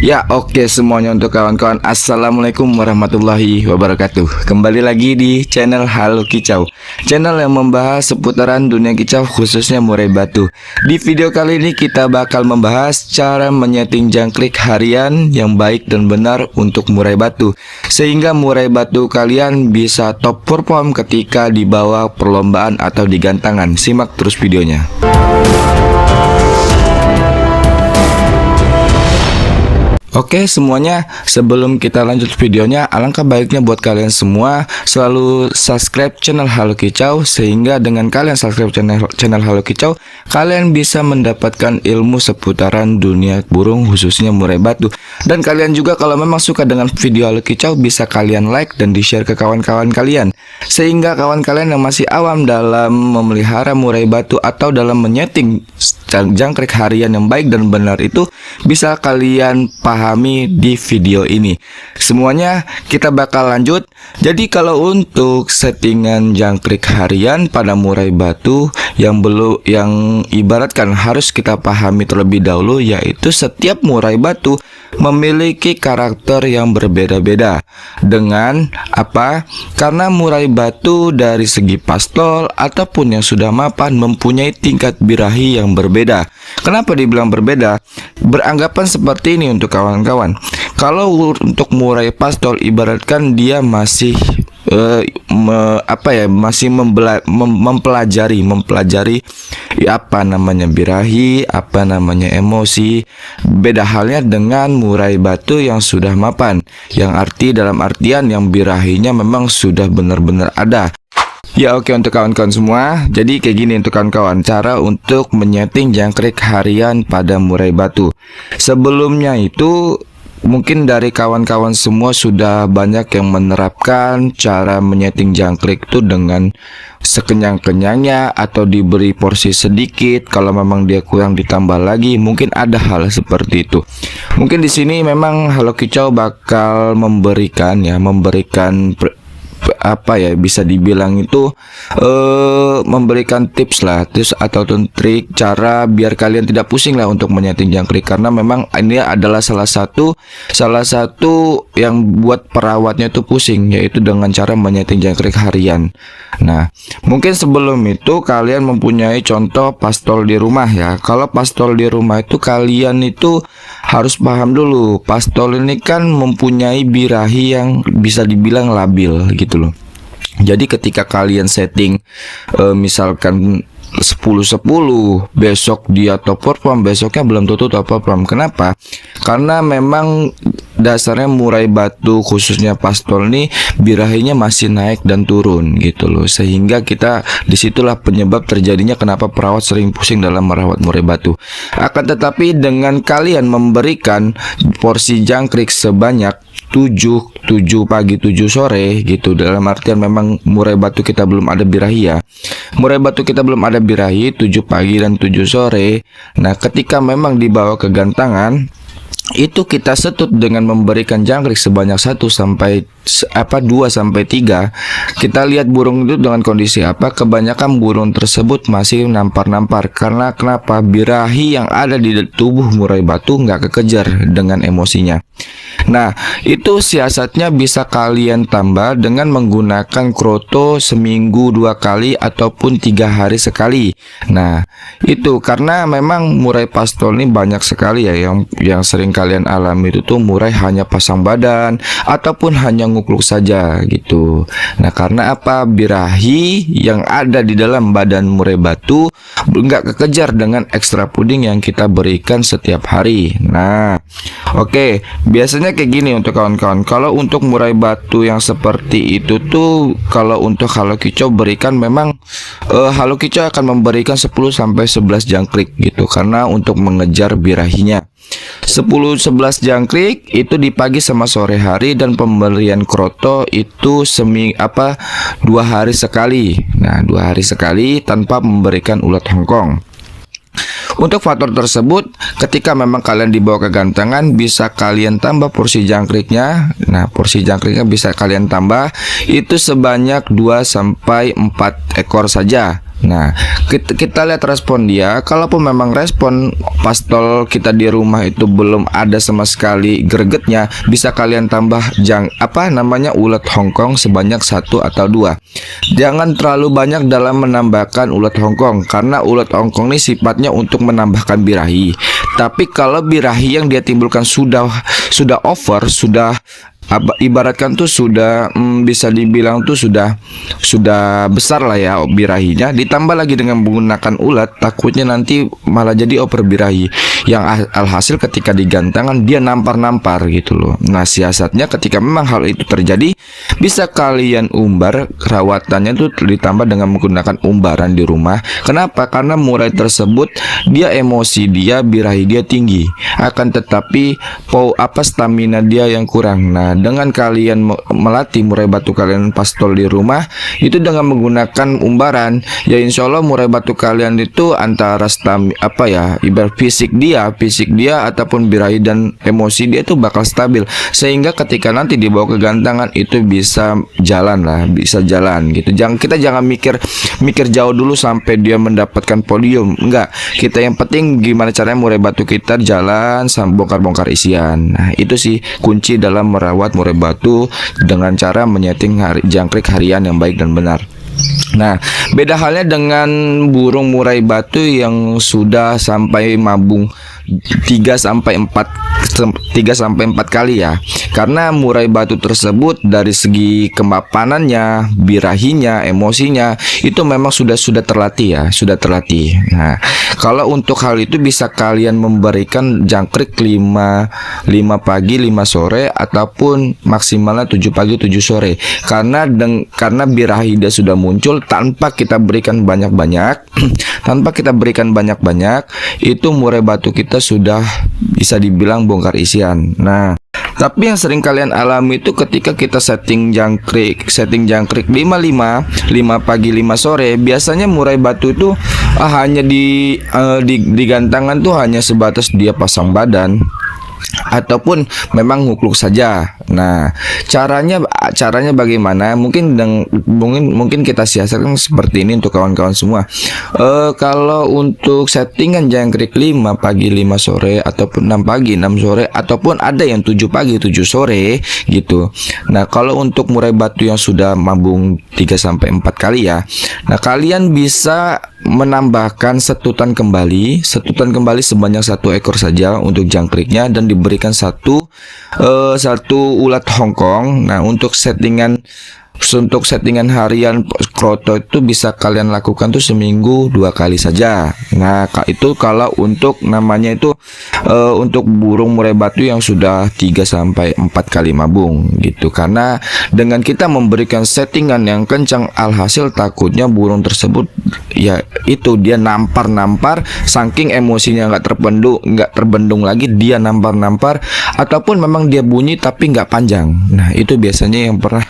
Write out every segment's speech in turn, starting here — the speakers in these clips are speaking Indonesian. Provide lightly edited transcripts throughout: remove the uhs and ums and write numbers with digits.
Ya oke semuanya untuk kawan-kawan, assalamualaikum warahmatullahi wabarakatuh. Kembali lagi di channel Halo Kicau, channel yang membahas seputaran dunia kicau khususnya murai batu. Di video kali ini kita bakal membahas cara menyeting jangkrik harian yang baik dan benar untuk murai batu, sehingga murai batu kalian bisa top perform ketika dibawa perlombaan atau di gantangan. Simak terus videonya. Oke semuanya, sebelum kita lanjut videonya, alangkah baiknya buat kalian semua selalu subscribe channel Halo Kicau, sehingga dengan kalian subscribe channel Halo Kicau, kalian bisa mendapatkan ilmu seputaran dunia burung khususnya murai batu. Dan kalian juga kalau memang suka dengan video Halo Kicau, bisa kalian like dan di share ke kawan-kawan kalian, sehingga kawan kalian yang masih awam dalam memelihara murai batu atau dalam menyeting jangkrik harian yang baik dan benar itu bisa kalian pahami di video ini. Semuanya kita bakal lanjut. Jadi kalau untuk settingan jangkrik harian pada murai batu yang ibaratkan harus kita pahami terlebih dahulu, yaitu setiap murai batu memiliki karakter yang berbeda-beda. Dengan apa? Karena murai batu dari segi pastol ataupun yang sudah mapan mempunyai tingkat birahi yang berbeda. Kenapa dibilang berbeda? Beranggapan seperti ini untuk kawan-kawan. Kalau untuk murai pastol ibaratkan dia masih masih mempelajari apa namanya birahi, apa namanya emosi. Beda halnya dengan murai batu yang sudah mapan, yang dalam artian yang birahinya memang sudah benar-benar ada. Ya oke untuk kawan-kawan semua, jadi kayak gini untuk kawan-kawan cara untuk menyeting jangkrik harian pada murai batu. Sebelumnya itu mungkin dari kawan-kawan semua sudah banyak yang menerapkan cara menyeting jangkrik itu dengan sekenyang-kenyangnya atau diberi porsi sedikit. Kalau memang dia kurang ditambah lagi, mungkin ada hal seperti itu. Mungkin di sini memang Halo Kicau bakal memberikan bisa dibilang itu memberikan tips lah, atau trik cara biar kalian tidak pusing lah untuk menyeting jangkrik, karena memang ini adalah salah satu yang buat perawatnya itu pusing, yaitu dengan cara menyeting jangkrik harian. Nah, mungkin sebelum itu kalian mempunyai contoh pastol di rumah ya. Kalau pastol di rumah itu kalian itu harus paham dulu, pastol ini kan mempunyai birahi yang bisa dibilang labil gitu loh. Jadi ketika kalian setting misalkan 10-10, besok dia top perform, besoknya belum tentu top perform. Kenapa? Karena memang dasarnya murai batu khususnya pastol ini birahinya masih naik dan turun gitu loh, sehingga disitulah penyebab terjadinya kenapa perawat sering pusing dalam merawat murai batu. Akan tetapi dengan kalian memberikan porsi jangkrik sebanyak 7 pagi 7 sore gitu, dalam artian memang murai batu kita belum ada birahi ya, murai batu kita belum ada birahi 7 pagi dan 7 sore. Nah ketika memang dibawa ke gantangan, itu kita setut dengan memberikan jangkrik sebanyak 2 sampai 3. Kita lihat burung itu dengan kondisi apa. Kebanyakan burung tersebut masih nampar-nampar. Karena kenapa? Birahi yang ada di tubuh murai batu nggak kekejar dengan emosinya. Nah itu siasatnya bisa kalian tambah dengan menggunakan kroto seminggu 2 kali ataupun 3 hari sekali. Nah itu karena memang murai pastol ini banyak sekali ya yang sering kalian alami itu tuh murai hanya pasang badan ataupun hanya ngukluk saja gitu. Nah karena apa? Birahi yang ada di dalam badan murai batu nggak kekejar dengan ekstra puding yang kita berikan setiap hari. Nah oke, biasanya kayak gini untuk kawan-kawan. Kalau untuk murai batu yang seperti itu tuh, kalau untuk Halo Kicau berikan memang Halo Kicau akan memberikan 10-11 jangkrik gitu, karena untuk mengejar birahinya. 10-11 jangkrik itu di pagi sama sore hari, dan pemberian kroto itu 2 hari sekali. Nah 2 hari sekali tanpa memberikan ulat Hongkong. Untuk faktor tersebut, ketika memang kalian dibawa ke gantangan, bisa kalian tambah porsi jangkriknya. Nah, porsi jangkriknya bisa kalian tambah itu sebanyak 2-4 ekor saja. Nah, kita lihat respon dia. Kalaupun memang respon pastol kita di rumah itu belum ada sama sekali gregetnya, bisa kalian tambah ulat Hongkong sebanyak 1 atau 2. Jangan terlalu banyak dalam menambahkan ulat Hongkong, karena ulat Hongkong ini sifatnya untuk menambahkan birahi. Tapi kalau birahi yang dia timbulkan sudah over, ibaratkan tuh sudah bisa dibilang tuh sudah besar lah ya birahinya, ditambah lagi dengan menggunakan ulat, takutnya nanti malah jadi over birahi, yang alhasil ketika digantangan dia nampar gitu loh. Nah, siasatnya ketika memang hal itu terjadi, bisa kalian umbar rawatannya tuh ditambah dengan menggunakan umbaran di rumah. Kenapa? Karena murai tersebut dia emosi, dia birahi dia tinggi, akan tetapi stamina dia yang kurang. Nah, dengan kalian melatih murai batu kalian pastol di rumah itu dengan menggunakan umbaran, ya insya Allah murai batu kalian itu antara ibarat fisik dia ataupun birahi dan emosi dia itu bakal stabil, sehingga ketika nanti dibawa ke gantangan itu bisa jalan gitu. Jangan mikir jauh dulu sampai dia mendapatkan podium. Enggak, kita yang penting gimana caranya murai batu kita jalan sampai bongkar isian. Nah, itu sih kunci dalam merawat murai batu dengan cara menyeting jangkrik harian yang baik dan benar. Nah, beda halnya dengan burung murai batu yang sudah sampai mabung 3 sampai 4 kali ya. Karena murai batu tersebut dari segi kemapanannya, birahinya, emosinya itu memang sudah terlatih. Nah, kalau untuk hal itu bisa kalian memberikan jangkrik 5 pagi 5 sore ataupun maksimalnya 7 pagi 7 sore. Karena birahi dia sudah muncul tanpa kita berikan banyak-banyak, itu murai batu kita sudah bisa dibilang bongkar isian. Nah, tapi yang sering kalian alami itu ketika kita setting jangkrik 5 pagi 5 sore, biasanya murai batu itu hanya di gantangan tuh hanya sebatas dia pasang badan ataupun memang ngukluk saja. Nah, caranya bagaimana? Mungkin kita siasatkan seperti ini untuk kawan-kawan semua. Kalau untuk settingan jangkrik 5 pagi 5 sore ataupun 6 pagi 6 sore ataupun ada yang 7 pagi 7 sore gitu. Nah, kalau untuk murai batu yang sudah mabung 3 sampai 4 kali ya. Nah, kalian bisa menambahkan setutan kembali sebanyak 1 ekor saja untuk jangkriknya, dan diberikan satu ulat Hongkong. Nah, untuk settingan harian kroto itu bisa kalian lakukan tuh seminggu 2 kali saja. Nah, itu kalau untuk namanya itu untuk burung murai batu yang sudah 3 sampai 4 kali mabung gitu. Karena dengan kita memberikan settingan yang kencang, alhasil takutnya burung tersebut ya itu dia nampar saking emosinya nggak terbendung lagi, dia nampar ataupun memang dia bunyi tapi nggak panjang. Nah, itu biasanya yang pernah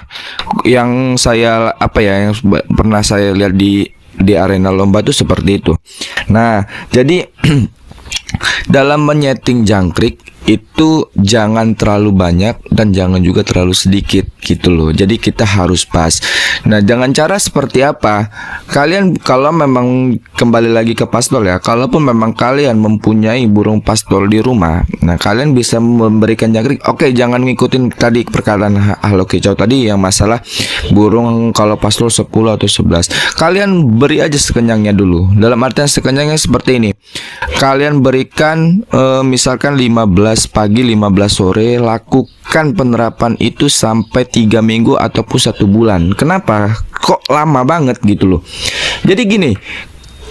saya lihat di arena lomba itu seperti itu. Nah, jadi dalam menyeting jangkrik itu jangan terlalu banyak dan jangan juga terlalu sedikit gitu loh. Jadi kita harus pas. Nah, dengan cara seperti apa? Kalian kalau memang kembali lagi ke pastol ya, kalaupun memang kalian mempunyai burung pastol di rumah, nah kalian bisa memberikan jangkrik. Oke, jangan ngikutin tadi perkataan Halo Kicau tadi yang masalah burung kalau pastol 10 atau 11. Kalian beri aja sekenyangnya dulu. Dalam artian sekenyangnya seperti ini. Kalian berikan misalkan 15 pagi 15 sore, lakukan penerapan itu sampai 3 minggu ataupun 1 bulan. Kenapa? Kok lama banget gitu loh. Jadi gini,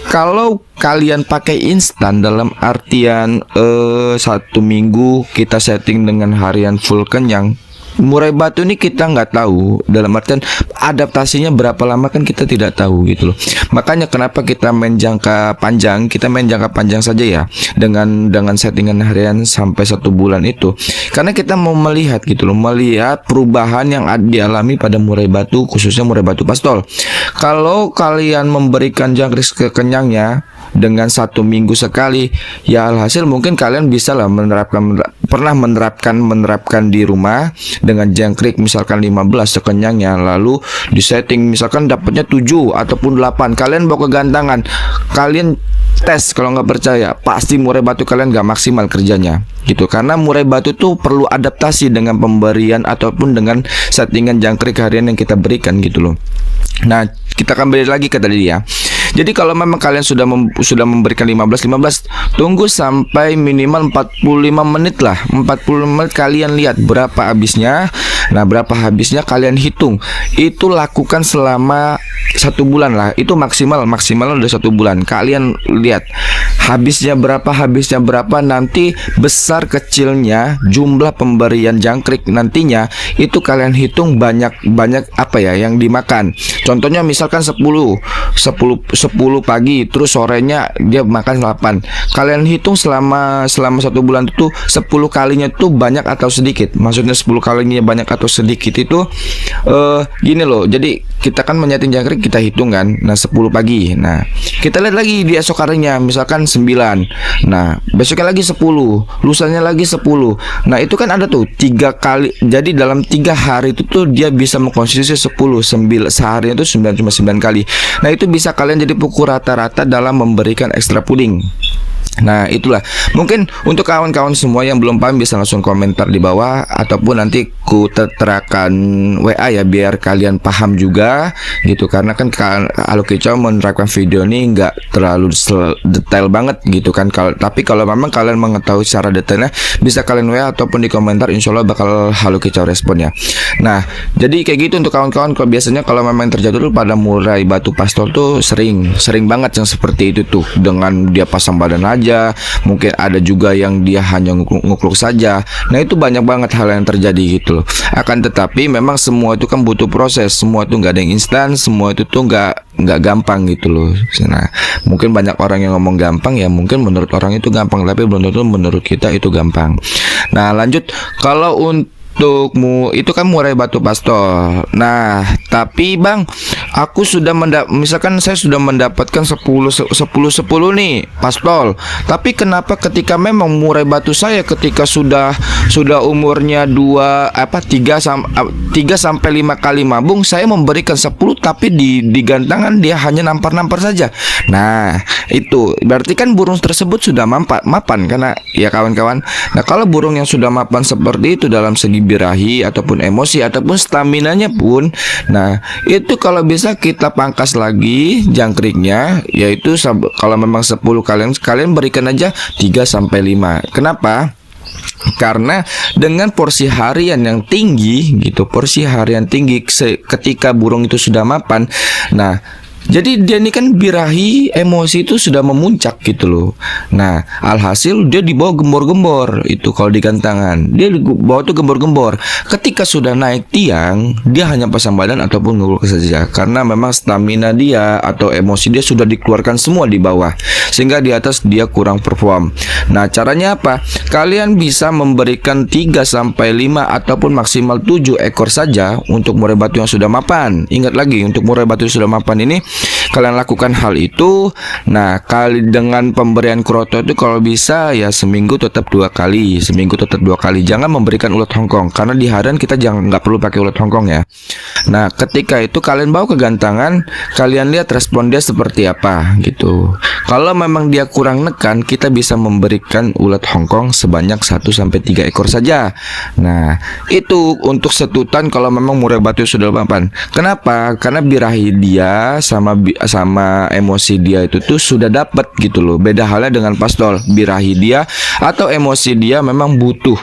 kalau kalian pakai instan dalam artian 1 minggu kita setting dengan harian full kenyang, murai batu ini kita nggak tahu, dalam artian adaptasinya berapa lama kan kita tidak tahu gitu loh. Makanya kenapa kita main jangka panjang saja ya, dengan settingan harian sampai 1 bulan itu, karena kita mau melihat gitu loh, melihat perubahan yang dialami pada murai batu, khususnya murai batu pastol. Kalau kalian memberikan jangkrik kekenyangnya dengan 1 minggu sekali, ya alhasil mungkin kalian bisa lah pernah menerapkan di rumah dengan jangkrik misalkan 15 sekenyangnya, lalu di setting misalkan dapatnya 7 ataupun 8, kalian bawa ke gantangan, kalian tes. Kalau nggak percaya, pasti murai batu kalian nggak maksimal kerjanya gitu, karena murai batu tuh perlu adaptasi dengan pemberian ataupun dengan settingan jangkrik harian yang kita berikan gitu loh. Nah, kita akan balik lagi ke tadi ya. Jadi kalau memang kalian sudah memberikan 15, tunggu sampai minimal 45 menit lah. 45 menit kalian lihat berapa habisnya. Nah, berapa habisnya kalian hitung. Itu lakukan selama 1 bulan lah. Itu maksimal udah 1 bulan. Kalian lihat habisnya berapa, nanti besar kecilnya jumlah pemberian jangkrik nantinya itu kalian hitung banyak apa ya yang dimakan. Contohnya misalkan 10 pagi, terus sorenya dia makan 8. Kalian hitung selama 1 bulan itu 10 kalinya tuh banyak atau sedikit. Maksudnya 10 kalinya banyak atau sedikit itu gini loh. Jadi kita kan menyeting jangkrik, kita hitung kan. Nah, 10 pagi. Nah, kita lihat lagi di esok harinya misalkan 9. Nah, besoknya lagi 10, lusanya lagi 10. Nah, itu kan ada tuh 3 kali. Jadi dalam 3 hari itu tuh dia bisa mengkonsumsi 10, sehari itu 9, cuma 9 kali. Nah, itu bisa kalian jadi pukul rata-rata dalam memberikan ekstra puding. Nah, itulah. Mungkin untuk kawan-kawan semua yang belum paham bisa langsung komentar di bawah ataupun nanti ku terterakan WA ya, biar kalian paham juga gitu. Karena kan Halo Kicau menerapkan video ini nggak terlalu detail banget gitu kan. Tapi kalau memang kalian mengetahui secara detailnya, bisa kalian WA ataupun di komentar, insya Allah bakal Halo Kicau respon ya. Nah, jadi kayak gitu untuk kawan-kawan. Kalau biasanya kalau memang terjadi tuh pada murai batu pastol tuh sering banget yang seperti itu tuh, dengan dia pasang badan aja. Mungkin ada juga yang dia hanya ngukluk saja. Nah, itu banyak banget hal yang terjadi gitu loh. Akan tetapi memang semua itu kan butuh proses. Semua itu nggak ada yang instan. Semua itu tuh nggak gampang gitu loh. Nah, mungkin banyak orang yang ngomong gampang, ya mungkin menurut orang itu gampang, tapi belum tentu menurut kita itu gampang. Nah, lanjut. Kalau untukmu itu kan murai batu pastol. Nah, tapi Bang, aku sudah misalkan saya sudah mendapatkan 10 nih pastol. Tapi kenapa ketika memang murai batu saya ketika sudah umurnya 3 sampai 5 kali mabung, saya memberikan 10 tapi di gantangan dia hanya nampar saja. Nah, itu berarti kan burung tersebut sudah mapan karena ya kawan-kawan. Nah, kalau burung yang sudah mapan seperti itu dalam segi birahi ataupun emosi ataupun staminanya pun, nah itu kalau bisa kita pangkas lagi jangkriknya, yaitu kalau memang 10 kalian berikan aja 3 sampai 5. Kenapa? Karena dengan porsi harian yang tinggi gitu, ketika burung itu sudah mapan, nah jadi dia ini kan birahi emosi itu sudah memuncak gitu loh. Nah, alhasil dia dibawa gembor-gembor. Itu kalau di gantangan dia dibawa tuh gembor-gembor. Ketika sudah naik tiang, dia hanya pasang badan ataupun ngumpul saja. Karena memang stamina dia atau emosi dia sudah dikeluarkan semua di bawah, sehingga di atas dia kurang perform. Nah, caranya apa? Kalian bisa memberikan 3 sampai 5 ataupun maksimal 7 ekor saja untuk murai batu yang sudah mapan. Ingat lagi, untuk murai batu yang sudah mapan ini kalian lakukan hal itu. Nah, dengan pemberian kroto itu kalau bisa ya seminggu tetap 2 kali. Jangan memberikan ulat Hongkong, karena di harian kita nggak perlu pakai ulat Hongkong ya. Nah, ketika itu kalian bawa ke gantangan, kalian lihat respon dia seperti apa gitu. Kalau memang dia kurang nekan, kita bisa memberikan ulat Hongkong sebanyak 1 sampai 3 ekor saja. Nah, itu untuk setutan kalau memang murai batu sudah mapan. Kenapa? Karena birahi dia sama emosi dia itu tuh sudah dapat gitu loh. Beda halnya dengan pastol. Birahi dia atau emosi dia memang butuh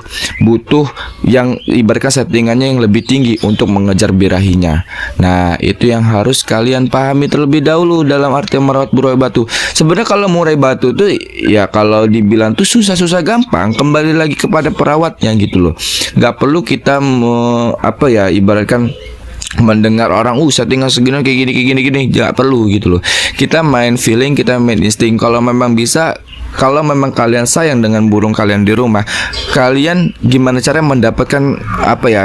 yang ibaratkan settingannya yang lebih tinggi untuk mengejar birahinya. Nah, itu yang harus kalian pahami terlebih dahulu dalam arti merawat murai batu. Sebenarnya kalau murai batu tuh ya kalau dibilang tuh susah gampang, kembali lagi kepada perawatnya gitu loh. Gak perlu kita ibaratkan mendengar orang settingan segini kayak gini, nggak perlu gitu loh. Kita main feeling, kita main insting. Kalau memang bisa, kalau memang kalian sayang dengan burung kalian di rumah, kalian gimana cara mendapatkan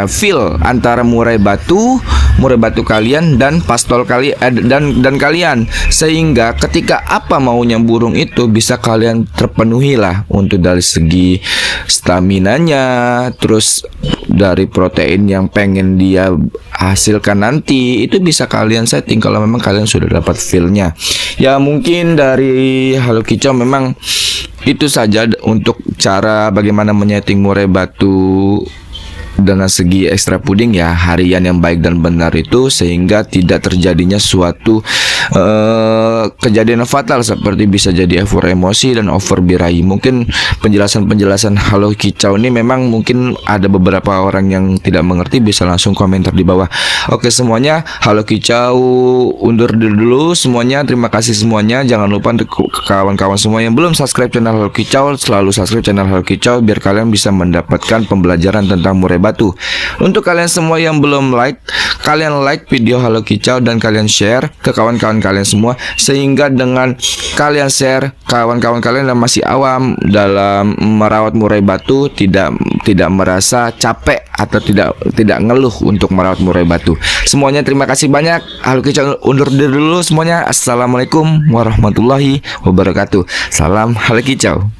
feel antara murai batu murai batu kalian dan pastol dan kalian, sehingga ketika apa maunya burung itu bisa kalian terpenuhi lah, untuk dari segi staminanya, terus dari protein yang pengen dia hasilkan nanti itu bisa kalian setting kalau memang kalian sudah dapat feel-nya. Ya mungkin dari Halo Kicau memang itu saja untuk cara bagaimana menyeting murai batu dengan segi ekstra puding ya, harian yang baik dan benar itu, sehingga tidak terjadinya suatu kejadian fatal seperti bisa jadi over emosi dan over birahi. Mungkin penjelasan Halo Kicau ini memang mungkin ada beberapa orang yang tidak mengerti, bisa langsung komentar di bawah. Oke semuanya, Halo Kicau undur dulu semuanya. Terima kasih semuanya. Jangan lupa untuk kawan-kawan semua yang belum subscribe channel Halo Kicau, selalu subscribe channel Halo Kicau biar kalian bisa mendapatkan pembelajaran tentang murai batu. Untuk kalian semua yang belum like, kalian like video Halo Kicau dan kalian share ke kawan-kawan kalian semua, sehingga dengan kalian share, kawan-kawan kalian yang masih awam dalam merawat murai batu tidak merasa capek atau tidak ngeluh untuk merawat murai batu. Semuanya terima kasih banyak. Halo Kicau undur diri dulu semuanya. Assalamualaikum warahmatullahi wabarakatuh. Salam Halo Kicau.